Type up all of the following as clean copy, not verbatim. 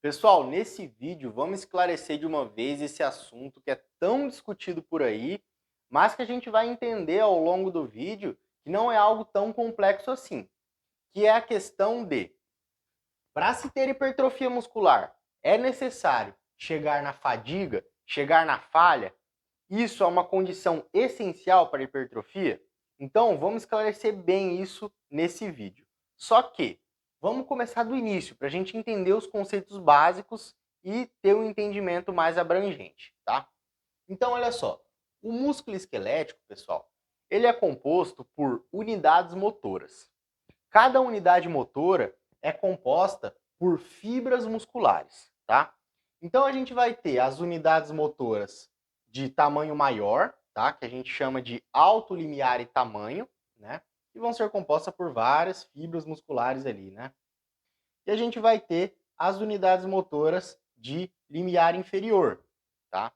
Pessoal, nesse vídeo vamos esclarecer de uma vez esse assunto que é tão discutido por aí, mas que a gente vai entender ao longo do vídeo que não é algo tão complexo assim, que é a questão de, para se ter hipertrofia muscular, é necessário chegar na fadiga, chegar na falha? Isso é uma condição essencial para a hipertrofia? Então, vamos esclarecer bem isso nesse vídeo. Só que, vamos começar do início, para a gente entender os conceitos básicos e ter um entendimento mais abrangente, tá? Então, olha só, o músculo esquelético, pessoal, ele é composto por unidades motoras. Cada unidade motora é composta por fibras musculares, tá? Então a gente vai ter as unidades motoras de tamanho maior, tá? Que a gente chama de alto limiar e tamanho, né? Que vão ser compostas por várias fibras musculares ali, né? E a gente vai ter as unidades motoras de limiar inferior, tá?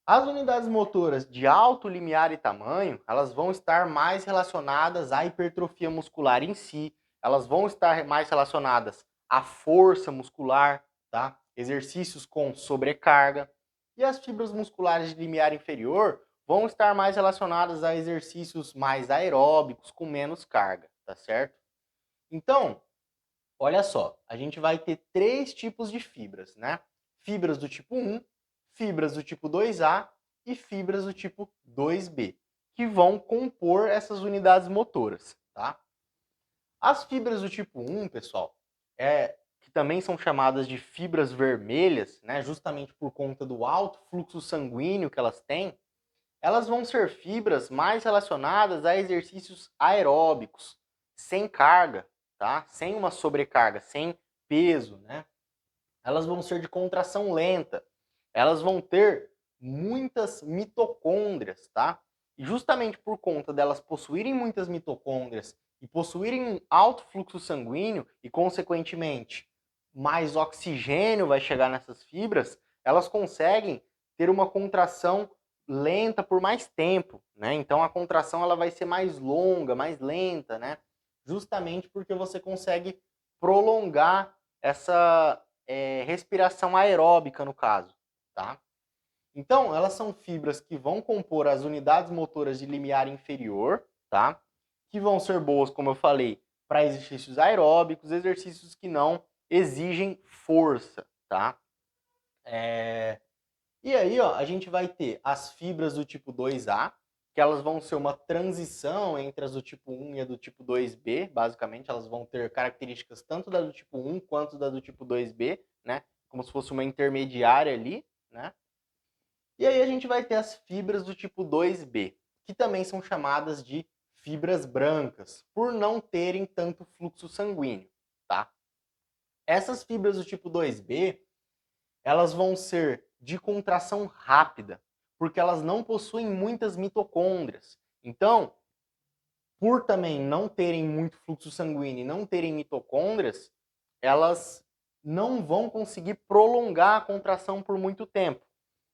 As unidades motoras de alto limiar e tamanho, elas vão estar mais relacionadas à hipertrofia muscular em si, elas vão estar mais relacionadas à força muscular, tá? Exercícios com sobrecarga. E as fibras musculares de limiar inferior vão estar mais relacionadas a exercícios mais aeróbicos, com menos carga, tá certo? Então, olha só, a gente vai ter três tipos de fibras, né? Fibras do tipo 1, fibras do tipo 2A e fibras do tipo 2B, que vão compor essas unidades motoras, tá? As fibras do tipo 1, pessoal, que também são chamadas de fibras vermelhas, né, justamente por conta do alto fluxo sanguíneo que elas têm, elas vão ser fibras mais relacionadas a exercícios aeróbicos, sem carga, tá? Sem uma sobrecarga, sem peso, né? Elas vão ser de contração lenta. Elas vão ter muitas mitocôndrias, tá? E justamente por conta delas possuírem muitas mitocôndrias e possuírem um alto fluxo sanguíneo e, consequentemente, mais oxigênio vai chegar nessas fibras, elas conseguem ter uma contração lenta por mais tempo, né? Então a contração ela vai ser mais longa, mais lenta, né? Justamente porque você consegue prolongar essa respiração aeróbica no caso, tá? Então, elas são fibras que vão compor as unidades motoras de limiar inferior, tá? Que vão ser boas, como eu falei, para exercícios aeróbicos, exercícios que não exigem força, tá? E aí, ó, a gente vai ter as fibras do tipo 2A, que elas vão ser uma transição entre as do tipo 1 e a do tipo 2B, basicamente, elas vão ter características tanto da do tipo 1 quanto da do tipo 2B, né? Como se fosse uma intermediária ali, né? E aí a gente vai ter as fibras do tipo 2B, que também são chamadas de fibras brancas, por não terem tanto fluxo sanguíneo, tá? Essas fibras do tipo 2B, elas vão ser de contração rápida, porque elas não possuem muitas mitocôndrias. Então, por também não terem muito fluxo sanguíneo e não terem mitocôndrias, elas não vão conseguir prolongar a contração por muito tempo.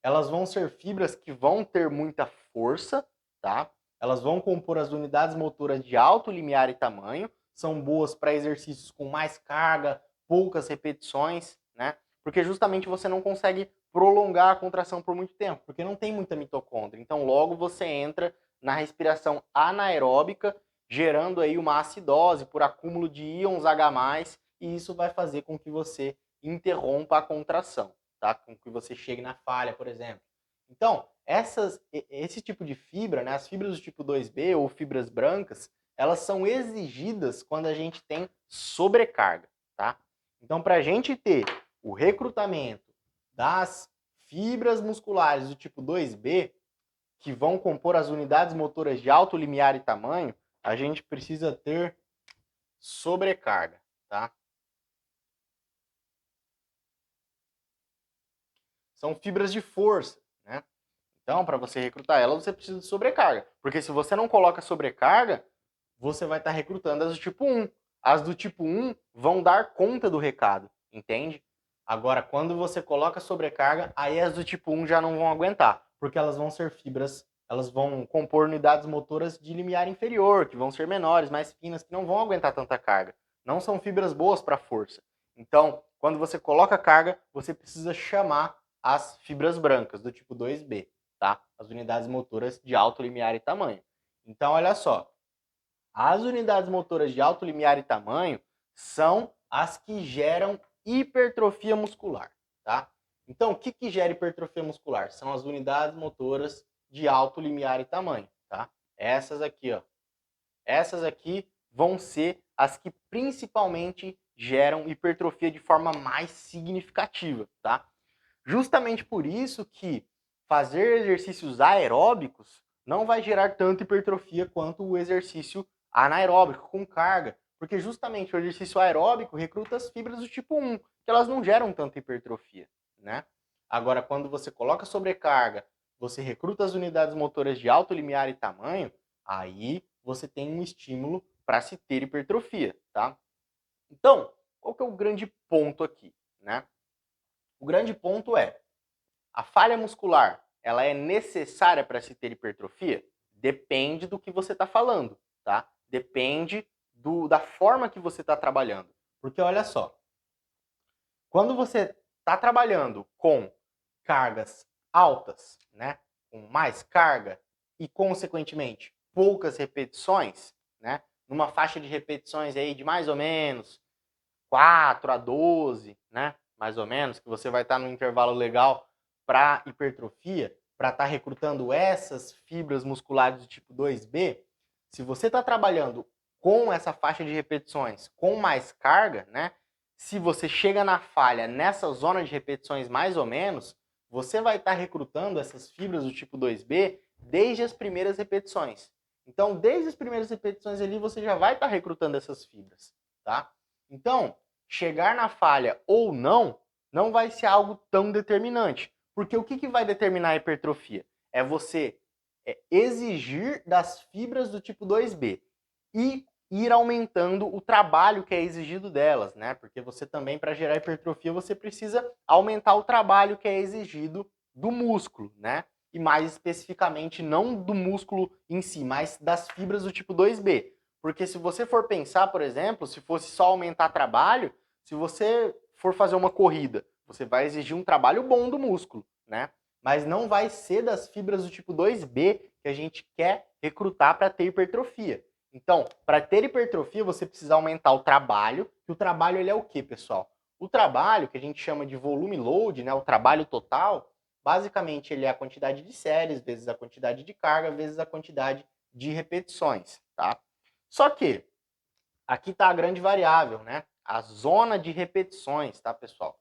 Elas vão ser fibras que vão ter muita força, tá? Elas vão compor as unidades motoras de alto limiar e tamanho, são boas para exercícios com mais carga, poucas repetições, né? Porque justamente você não consegue prolongar a contração por muito tempo, porque não tem muita mitocôndria. Então, logo você entra na respiração anaeróbica, gerando aí uma acidose por acúmulo de íons H+, e isso vai fazer com que você interrompa a contração, tá? Com que você chegue na falha, por exemplo. Então, esse tipo de fibra, né, as fibras do tipo 2B ou fibras brancas, elas são exigidas quando a gente tem sobrecarga, tá? Então, para a gente ter o recrutamento das fibras musculares do tipo 2B, que vão compor as unidades motoras de alto limiar e tamanho, a gente precisa ter sobrecarga, tá? São fibras de força, né? Então, para você recrutar elas, você precisa de sobrecarga. Porque se você não coloca sobrecarga, você vai estar recrutando as do tipo 1. As do tipo 1 vão dar conta do recado, entende? Agora, quando você coloca sobrecarga, aí as do tipo 1 já não vão aguentar, porque elas vão ser fibras, elas vão compor unidades motoras de limiar inferior, que vão ser menores, mais finas, que não vão aguentar tanta carga. Não são fibras boas para força. Então, quando você coloca carga, você precisa chamar as fibras brancas do tipo 2B, tá? As unidades motoras de alto limiar e tamanho. Então, olha só, as unidades motoras de alto limiar e tamanho são as que geram hipertrofia muscular, tá? Então, o que gera hipertrofia muscular? São as unidades motoras de alto limiar e tamanho, tá? Essas aqui, ó. Essas aqui vão ser as que principalmente geram hipertrofia de forma mais significativa, tá? Justamente por isso que fazer exercícios aeróbicos não vai gerar tanta hipertrofia quanto o exercício anaeróbico com carga, porque justamente o exercício aeróbico recruta as fibras do tipo 1, que elas não geram tanta hipertrofia, né? Agora, quando você coloca sobrecarga, você recruta as unidades motoras de alto limiar e tamanho, aí você tem um estímulo para se ter hipertrofia, tá? Então, qual que é o grande ponto aqui, né? O grande ponto é, a falha muscular, ela é necessária para se ter hipertrofia? Depende do que você está falando, tá? Depende da forma que você está trabalhando. Porque olha só, quando você está trabalhando com cargas altas, né? Com mais carga e, consequentemente, poucas repetições, né? Numa faixa de repetições aí de mais ou menos 4 a 12, né? Mais ou menos, que você vai estar no intervalo legal para hipertrofia, para estar recrutando essas fibras musculares do tipo 2B. Se você está trabalhando com essa faixa de repetições com mais carga, né? Se você chega na falha nessa zona de repetições mais ou menos, você vai estar recrutando essas fibras do tipo 2B desde as primeiras repetições. Então, desde as primeiras repetições ali, você já vai estar recrutando essas fibras, tá? Então, chegar na falha ou não vai ser algo tão determinante. Porque o que vai determinar a hipertrofia? É você exigir das fibras do tipo 2B e ir aumentando o trabalho que é exigido delas, né? Porque você também, para gerar hipertrofia, você precisa aumentar o trabalho que é exigido do músculo, né? E mais especificamente, não do músculo em si, mas das fibras do tipo 2B. Porque se você for pensar, por exemplo, se fosse só aumentar trabalho, se você for fazer uma corrida, você vai exigir um trabalho bom do músculo, né? Mas não vai ser das fibras do tipo 2B que a gente quer recrutar para ter hipertrofia. Então, para ter hipertrofia, você precisa aumentar o trabalho. E o trabalho ele é o que, pessoal? O trabalho, que a gente chama de volume load, né, o trabalho total, basicamente ele é a quantidade de séries vezes a quantidade de carga vezes a quantidade de repetições, tá? Só que aqui está a grande variável, né? A zona de repetições, tá, pessoal?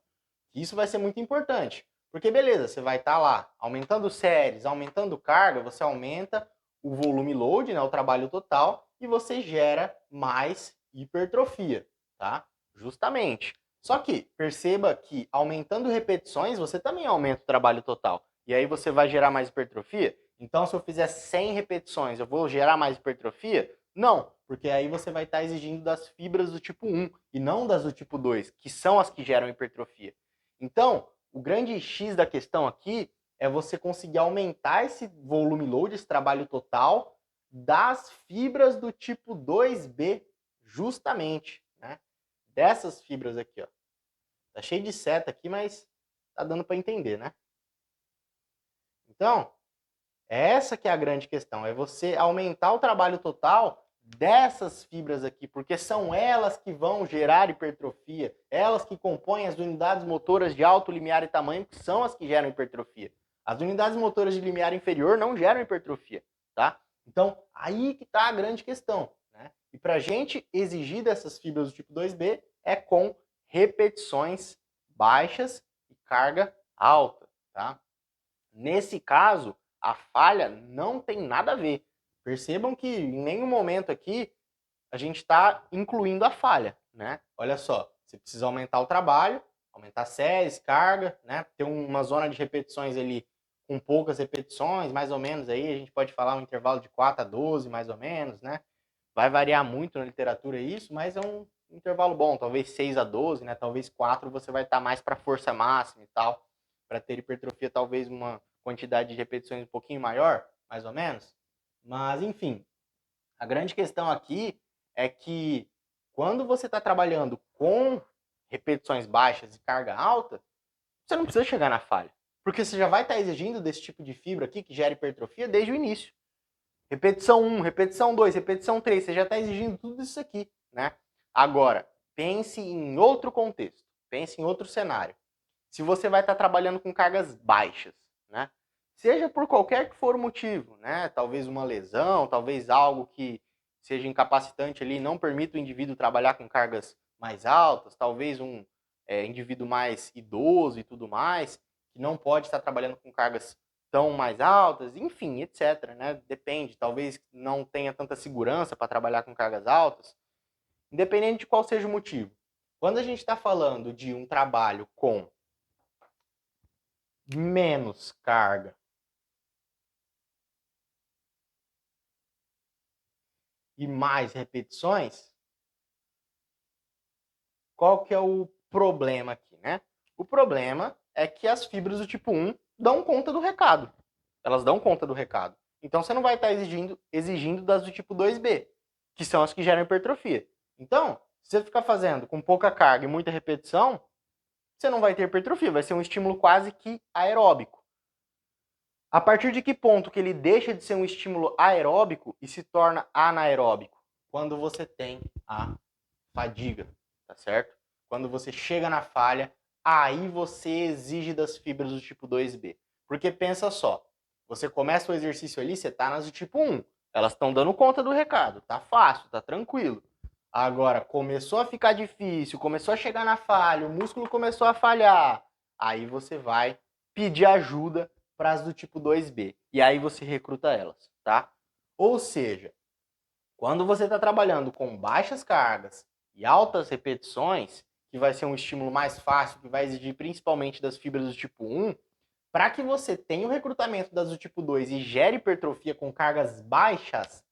Isso vai ser muito importante. Porque, beleza, você vai estar lá aumentando séries, aumentando carga, você aumenta o volume load, né, o trabalho total, e você gera mais hipertrofia, tá? Justamente. Só que perceba que aumentando repetições, você também aumenta o trabalho total. E aí você vai gerar mais hipertrofia? Então, se eu fizer 100 repetições, eu vou gerar mais hipertrofia? Não, porque aí você vai estar exigindo das fibras do tipo 1 e não das do tipo 2, que são as que geram hipertrofia. Então, o grande X da questão aqui é você conseguir aumentar esse volume load, esse trabalho total, das fibras do tipo 2B, justamente, né? Dessas fibras aqui, ó. Tá cheio de seta aqui, mas tá dando para entender, né? Então, essa que é a grande questão, é você aumentar o trabalho total dessas fibras aqui, porque são elas que vão gerar hipertrofia, elas que compõem as unidades motoras de alto limiar e tamanho, que são as que geram hipertrofia. As unidades motoras de limiar inferior não geram hipertrofia, tá? Então, aí que está a grande questão, né? E para a gente exigir dessas fibras do tipo 2B é com repetições baixas e carga alta, tá? Nesse caso, a falha não tem nada a ver. Percebam que em nenhum momento aqui a gente está incluindo a falha, né? Olha só, você precisa aumentar o trabalho, aumentar séries, carga, né? Ter uma zona de repetições ali com poucas repetições, mais ou menos aí, a gente pode falar um intervalo de 4 a 12, mais ou menos, né? Vai variar muito na literatura isso, mas é um intervalo bom, talvez 6 a 12, né? Talvez 4 você vai estar mais para força máxima e tal, para ter hipertrofia talvez uma quantidade de repetições um pouquinho maior, mais ou menos. Mas enfim, a grande questão aqui é que quando você está trabalhando com repetições baixas e carga alta, você não precisa chegar na falha. Porque você já vai estar exigindo desse tipo de fibra aqui, que gera hipertrofia, desde o início. Repetição 1, repetição 2, repetição 3, você já está exigindo tudo isso aqui, né? Agora, pense em outro contexto, pense em outro cenário. Se você vai estar trabalhando com cargas baixas, né? Seja por qualquer que for o motivo, né? Talvez uma lesão, talvez algo que seja incapacitante ali, não permita o indivíduo trabalhar com cargas mais altas, talvez um indivíduo mais idoso e tudo mais, que não pode estar trabalhando com cargas tão mais altas, enfim, etc, né? Depende, talvez não tenha tanta segurança para trabalhar com cargas altas, independente de qual seja o motivo. Quando a gente está falando de um trabalho com menos carga e mais repetições, qual que é o problema aqui, né? O problema é que as fibras do tipo 1 dão conta do recado. Elas dão conta do recado. Então você não vai estar exigindo das do tipo 2B, que são as que geram hipertrofia. Então, se você ficar fazendo com pouca carga e muita repetição, você não vai ter hipertrofia, vai ser um estímulo quase que aeróbico. A partir de que ponto que ele deixa de ser um estímulo aeróbico e se torna anaeróbico? Quando você tem a fadiga, tá certo? Quando você chega na falha, aí você exige das fibras do tipo 2B. Porque pensa só, você começa o exercício ali, você tá nas do tipo 1. Elas estão dando conta do recado, tá fácil, tá tranquilo. Agora, começou a ficar difícil, começou a chegar na falha, o músculo começou a falhar, aí você vai pedir ajuda para as do tipo 2B. E aí você recruta elas, tá? Ou seja, quando você está trabalhando com baixas cargas e altas repetições, que vai ser um estímulo mais fácil, que vai exigir principalmente das fibras do tipo 1, para que você tenha o recrutamento das do tipo 2 e gere hipertrofia com cargas baixas,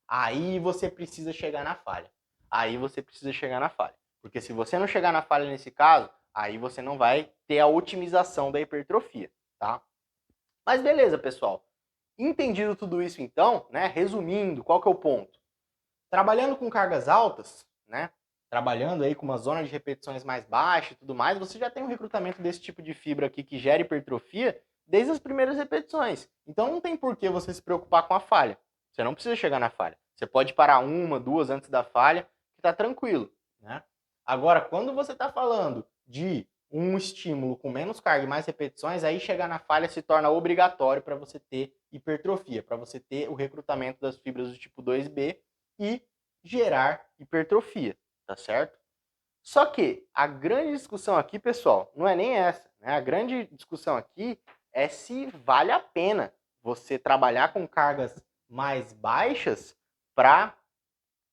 aí você precisa chegar na falha. Aí você precisa chegar na falha. Porque se você não chegar na falha nesse caso, aí você não vai ter a otimização da hipertrofia, tá? Mas beleza, pessoal. Entendido tudo isso então, né? Resumindo, qual que é o ponto? Trabalhando com cargas altas, né? Trabalhando aí com uma zona de repetições mais baixa e tudo mais, você já tem um recrutamento desse tipo de fibra aqui que gera hipertrofia desde as primeiras repetições. Então não tem por que você se preocupar com a falha. Você não precisa chegar na falha. Você pode parar uma, duas antes da falha, que tá tranquilo, né? Agora, quando você está falando de um estímulo com menos carga e mais repetições, aí chegar na falha se torna obrigatório para você ter hipertrofia, para você ter o recrutamento das fibras do tipo 2B e gerar hipertrofia, tá certo? Só que a grande discussão aqui, pessoal, não é nem essa, né? A grande discussão aqui é se vale a pena você trabalhar com cargas mais baixas para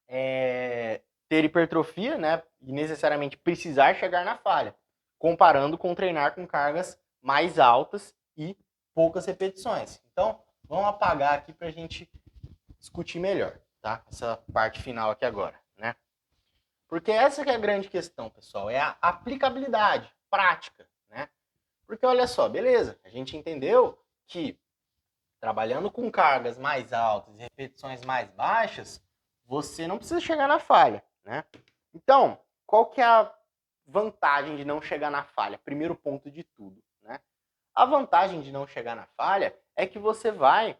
ter hipertrofia, né? E necessariamente precisar chegar na falha, comparando com treinar com cargas mais altas e poucas repetições. Então, vamos apagar aqui para a gente discutir melhor, tá? Essa parte final aqui agora, né? Porque essa que é a grande questão, pessoal, é a aplicabilidade prática, né? Porque olha só, beleza, a gente entendeu que trabalhando com cargas mais altas e repetições mais baixas, você não precisa chegar na falha, né? Então, qual que é a vantagem de não chegar na falha? Primeiro ponto de tudo, né? A vantagem de não chegar na falha é que você vai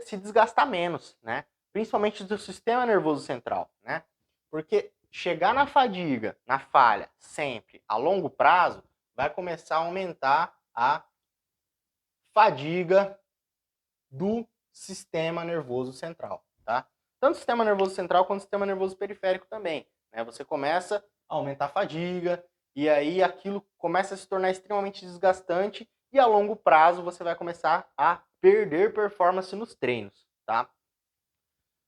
se desgastar menos, né? Principalmente do sistema nervoso central, né? Porque chegar na fadiga, na falha, sempre a longo prazo, vai começar a aumentar a fadiga do sistema nervoso central, tá? Tanto o sistema nervoso central quanto o sistema nervoso periférico também, né? Você começa a aumentar a fadiga e aí aquilo começa a se tornar extremamente desgastante e a longo prazo você vai começar a perder performance nos treinos, tá?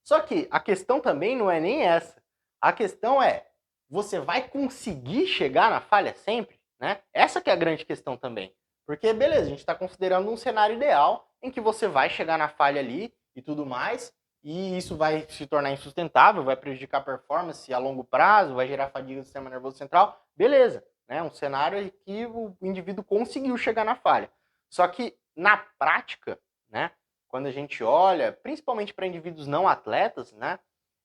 Só que a questão também não é nem essa. A questão é, você vai conseguir chegar na falha sempre, né? Essa que é a grande questão também. Porque, beleza, a gente está considerando um cenário ideal em que você vai chegar na falha ali e tudo mais, e isso vai se tornar insustentável, vai prejudicar a performance a longo prazo, vai gerar fadiga do sistema nervoso central. Beleza, né? Um cenário em que o indivíduo conseguiu chegar na falha. Só que, na prática, né? Quando a gente olha, principalmente para indivíduos não atletas, né?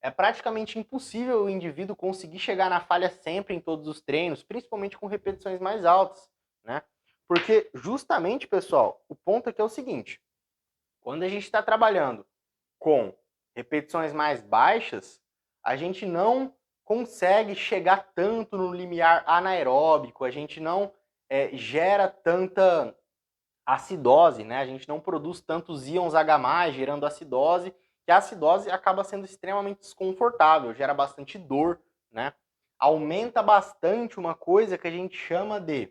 é praticamente impossível o indivíduo conseguir chegar na falha sempre em todos os treinos, principalmente com repetições mais altas, né? Porque justamente, pessoal, o ponto aqui é o seguinte: quando a gente está trabalhando com repetições mais baixas, a gente não consegue chegar tanto no limiar anaeróbico, a gente não gera tanta acidose, né? A gente não produz tantos íons H+, gerando acidose, que a acidose acaba sendo extremamente desconfortável, gera bastante dor, né? Aumenta bastante uma coisa que a gente chama de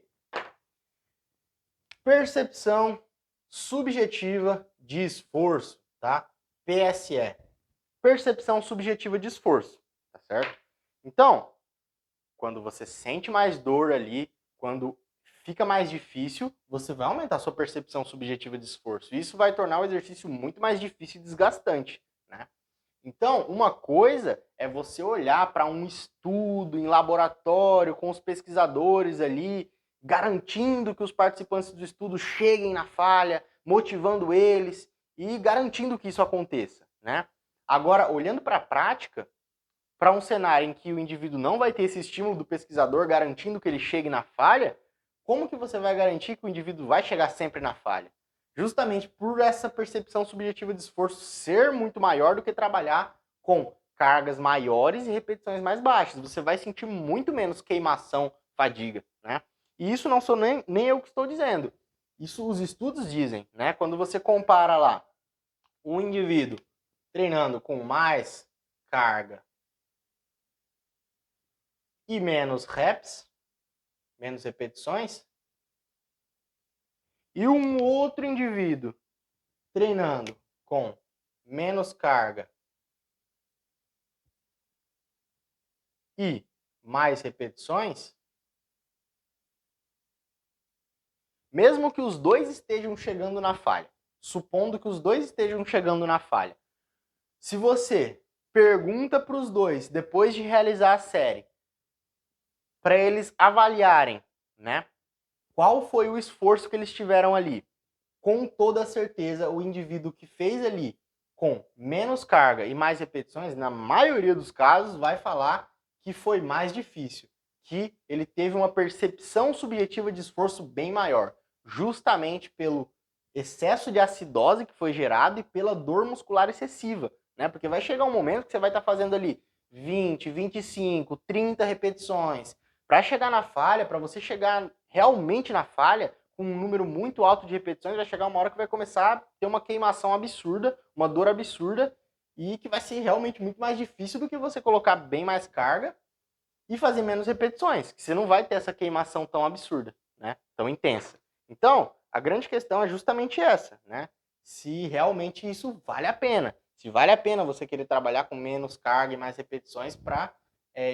percepção subjetiva de esforço, tá? PSE. Percepção subjetiva de esforço, tá certo? Então, quando você sente mais dor ali, quando fica mais difícil, você vai aumentar a sua percepção subjetiva de esforço. Isso vai tornar o exercício muito mais difícil e desgastante, né? Então, uma coisa é você olhar para um estudo em laboratório com os pesquisadores ali, garantindo que os participantes do estudo cheguem na falha, motivando eles e garantindo que isso aconteça, né? Agora, olhando para a prática, para um cenário em que o indivíduo não vai ter esse estímulo do pesquisador garantindo que ele chegue na falha, como que você vai garantir que o indivíduo vai chegar sempre na falha? Justamente por essa percepção subjetiva de esforço ser muito maior do que trabalhar com cargas maiores e repetições mais baixas. Você vai sentir muito menos queimação, fadiga, né? E isso não sou nem eu que estou dizendo. Isso os estudos dizem, né? Quando você compara lá um indivíduo treinando com mais carga e menos reps, menos repetições, e um outro indivíduo treinando com menos carga e mais repetições, mesmo que os dois estejam chegando na falha, supondo que os dois estejam chegando na falha, se você pergunta para os dois, depois de realizar a série, para eles avaliarem, né, qual foi o esforço que eles tiveram ali, com toda certeza o indivíduo que fez ali com menos carga e mais repetições, na maioria dos casos, vai falar que foi mais difícil, que ele teve uma percepção subjetiva de esforço bem maior, justamente pelo excesso de acidose que foi gerado e pela dor muscular excessiva, né? Porque vai chegar um momento que você vai estar fazendo ali 20, 25, 30 repetições. Para chegar na falha, para você chegar realmente na falha, com um número muito alto de repetições, vai chegar uma hora que vai começar a ter uma queimação absurda, uma dor absurda, e que vai ser realmente muito mais difícil do que você colocar bem mais carga e fazer menos repetições, que você não vai ter essa queimação tão absurda, né? Tão intensa. Então, a grande questão é justamente essa, né? Se realmente isso vale a pena. Se vale a pena você querer trabalhar com menos carga e mais repetições para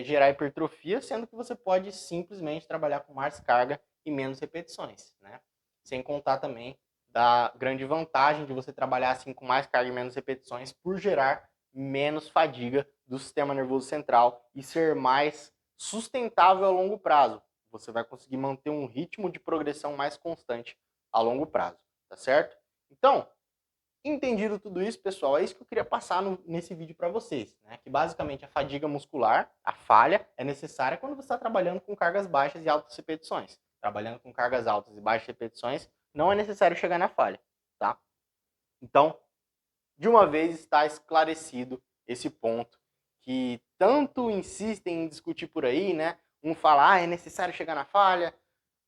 gerar hipertrofia, sendo que você pode simplesmente trabalhar com mais carga e menos repetições, né? Sem contar também da grande vantagem de você trabalhar assim com mais carga e menos repetições por gerar menos fadiga do sistema nervoso central e ser mais sustentável a longo prazo. Você vai conseguir manter um ritmo de progressão mais constante a longo prazo, tá certo? Então, entendido tudo isso, pessoal, é isso que eu queria passar nesse vídeo para vocês, né? Que basicamente a fadiga muscular, a falha, é necessária quando você está trabalhando com cargas baixas e altas repetições. Trabalhando com cargas altas e baixas repetições, não é necessário chegar na falha, tá? Então, de uma vez está esclarecido esse ponto que tanto insistem em discutir por aí, né? Um fala, é necessário chegar na falha,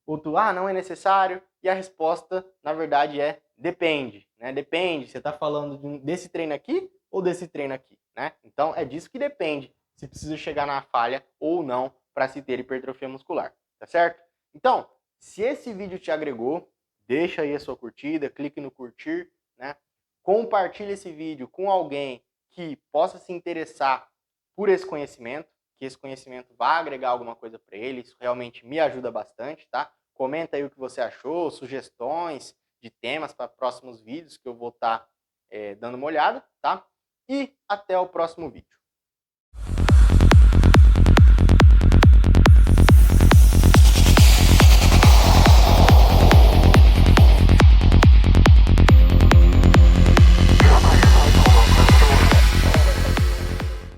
outro, não é necessário, e a resposta, na verdade, é depende, né? Depende, você está falando desse treino aqui ou desse treino aqui, né? Então, é disso que depende se precisa chegar na falha ou não para se ter hipertrofia muscular, tá certo? Então, se esse vídeo te agregou, deixa aí a sua curtida, clique no curtir, né? Compartilhe esse vídeo com alguém que possa se interessar por esse conhecimento, que esse conhecimento vá agregar alguma coisa para ele, isso realmente me ajuda bastante, tá? Comenta aí o que você achou, sugestões de temas para próximos vídeos que eu vou estar dando uma olhada, tá? E até o próximo vídeo.